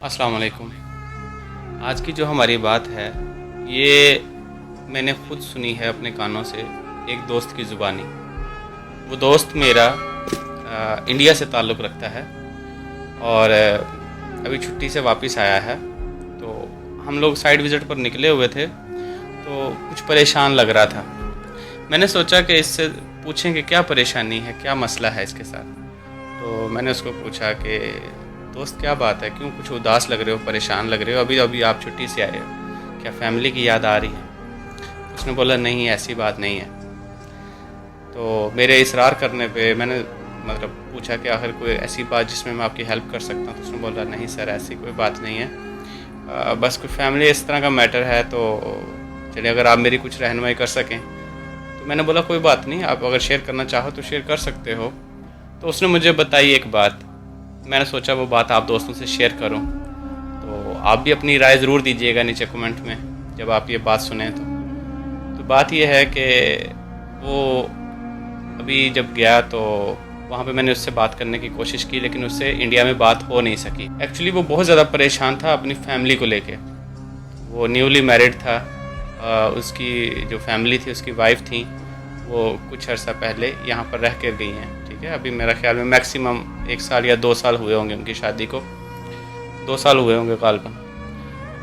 अस्सलाम वालेकुम। आज की जो हमारी बात है ये मैंने ख़ुद सुनी है अपने कानों से, एक दोस्त की ज़ुबानी। वो दोस्त मेरा इंडिया से ताल्लुक़ रखता है और अभी छुट्टी से वापस आया है। तो हम लोग साइड विज़िट पर निकले हुए थे तो कुछ परेशान लग रहा था। मैंने सोचा कि इससे पूछें कि क्या परेशानी है, क्या मसला है इसके साथ। तो मैंने उसको पूछा कि दोस्त क्या बात है, क्यों कुछ उदास लग रहे हो, परेशान लग रहे हो, अभी अभी आप छुट्टी से आए हो, क्या फैमिली की याद आ रही है? उसने बोला नहीं ऐसी बात नहीं है। तो मेरे इसरार करने पे मैंने पूछा कि आखिर कोई ऐसी बात जिसमें मैं आपकी हेल्प कर सकता हूँ। तो उसने बोला नहीं सर ऐसी कोई बात नहीं है, बस कोई फैमिली इस तरह का मैटर है, तो चलिए अगर आप मेरी कुछ रहनुमाई कर सकें। तो मैंने बोला कोई बात नहीं, आप अगर शेयर करना चाहो तो शेयर कर सकते हो। तो उसने मुझे बताई एक बात, मैंने सोचा वो बात आप दोस्तों से शेयर करूं। तो आप भी अपनी राय ज़रूर दीजिएगा नीचे कमेंट में जब आप ये बात सुने। तो बात ये है कि वो अभी जब गया तो वहाँ पे मैंने उससे बात करने की कोशिश की, लेकिन उससे इंडिया में बात हो नहीं सकी। एक्चुअली वो बहुत ज़्यादा परेशान था अपनी फैमिली को लेके। वो न्यूली मैरिड था, उसकी जो फैमिली थी, उसकी वाइफ थी, वो कुछ अर्सा पहले यहाँ पर रह कर गई हैं। ठीक है, अभी मेरा ख्याल में मैक्सिमम 1 साल या 2 साल हुए होंगे उनकी शादी को, 2 साल हुए होंगे गालिबन।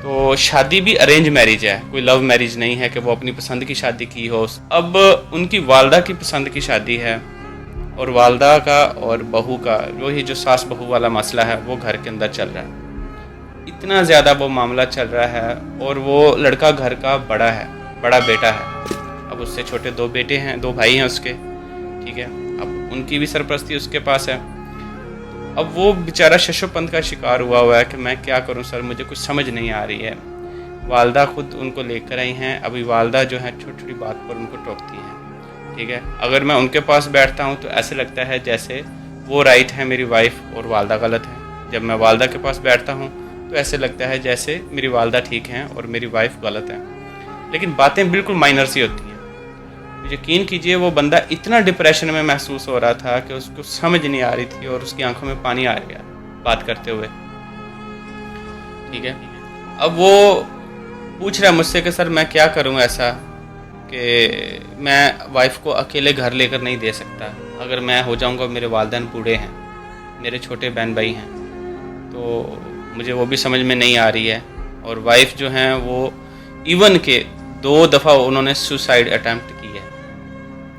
तो शादी भी अरेंज मैरिज है, कोई लव मैरिज नहीं है कि वो अपनी पसंद की शादी की हो। अब उनकी वालदा की पसंद की शादी है और वालदा का और बहू का वही जो सास बहू वाला मसला है वो घर के अंदर चल रहा है। इतना ज़्यादा वो मामला चल रहा है और वो लड़का घर का बड़ा है, बड़ा बेटा है। अब उससे छोटे 2 बेटे हैं, 2 भाई हैं उसके। ठीक है, अब उनकी भी सरपरस्ती उसके पास है। अब वो बेचारा शशोपंत का शिकार हुआ है कि मैं क्या करूं सर, मुझे कुछ समझ नहीं आ रही है। वालदा खुद उनको लेकर आई हैं। अभी वालदा जो है छोटी छोटी बात पर उनको टोकती हैं। ठीक है, अगर मैं उनके पास बैठता हूं तो ऐसे लगता है जैसे वो राइट है, मेरी वाइफ, और वालदा गलत है। जब मैं वालदा के पास बैठता हूँ तो ऐसे लगता है जैसे मेरी वालदा ठीक हैं और मेरी वाइफ गलत है। लेकिन बातें बिल्कुल माइनर सी होती हैं। यकीन कीजिए वो बंदा इतना डिप्रेशन में महसूस हो रहा था कि उसको समझ नहीं आ रही थी और उसकी आंखों में पानी आ गया बात करते हुए। ठीक है, अब वो पूछ रहा है मुझसे कि सर मैं क्या करूं ऐसा कि मैं वाइफ को अकेले घर लेकर नहीं दे सकता। अगर मैं हो जाऊंगा, मेरे वालिदैन बूढ़े हैं, मेरे छोटे बहन भाई हैं, तो मुझे वो भी समझ में नहीं आ रही है। और वाइफ जो हैं वो इवन के 2 दफ़ा उन्होंने सुसाइड अटैम्प्ट की है।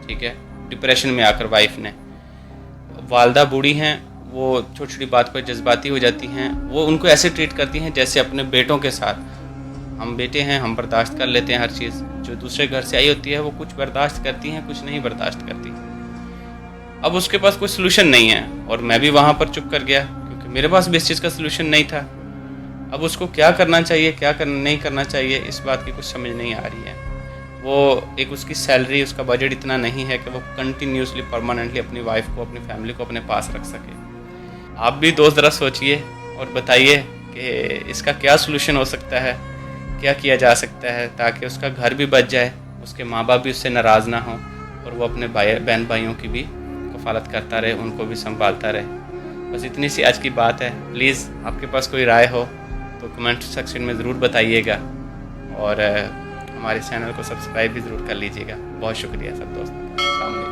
ठीक है, डिप्रेशन में आकर वाइफ ने। वालदा बूढ़ी हैं, वो छोटी छोटी बात पर जज्बाती हो जाती हैं। वो उनको ऐसे ट्रीट करती हैं जैसे अपने बेटों के साथ। हम बेटे हैं, हम बर्दाश्त कर लेते हैं हर चीज़। जो दूसरे घर से आई होती है वो कुछ बर्दाश्त करती हैं, कुछ नहीं बर्दाश्त करती। अब उसके पास कोई सलूशन नहीं है और मैं भी वहाँ पर चुप कर गया क्योंकि मेरे पास भी इस चीज़ का सलूशन नहीं था। अब उसको क्या करना चाहिए, क्या नहीं करना चाहिए, इस बात की कुछ समझ नहीं आ रही है। वो एक उसकी सैलरी, उसका बजट इतना नहीं है कि वो कंटिन्यूसली परमानेंटली अपनी वाइफ को, अपनी फैमिली को अपने पास रख सके। आप भी दोस्त ज़रा सोचिए और बताइए कि इसका क्या सलूशन हो सकता है, क्या किया जा सकता है ताकि उसका घर भी बच जाए, उसके माँ बाप भी उससे नाराज़ ना हों और वो अपने बहन भाइयों की भी कफ़ालत करता रहे, उनको भी संभालता रहे। बस इतनी सी आज की बात है। प्लीज़ आपके पास कोई राय हो तो कमेंट सेक्शन में ज़रूर बताइएगा और हमारे चैनल को सब्सक्राइब भी ज़रूर कर लीजिएगा। बहुत शुक्रिया सब दोस्तों।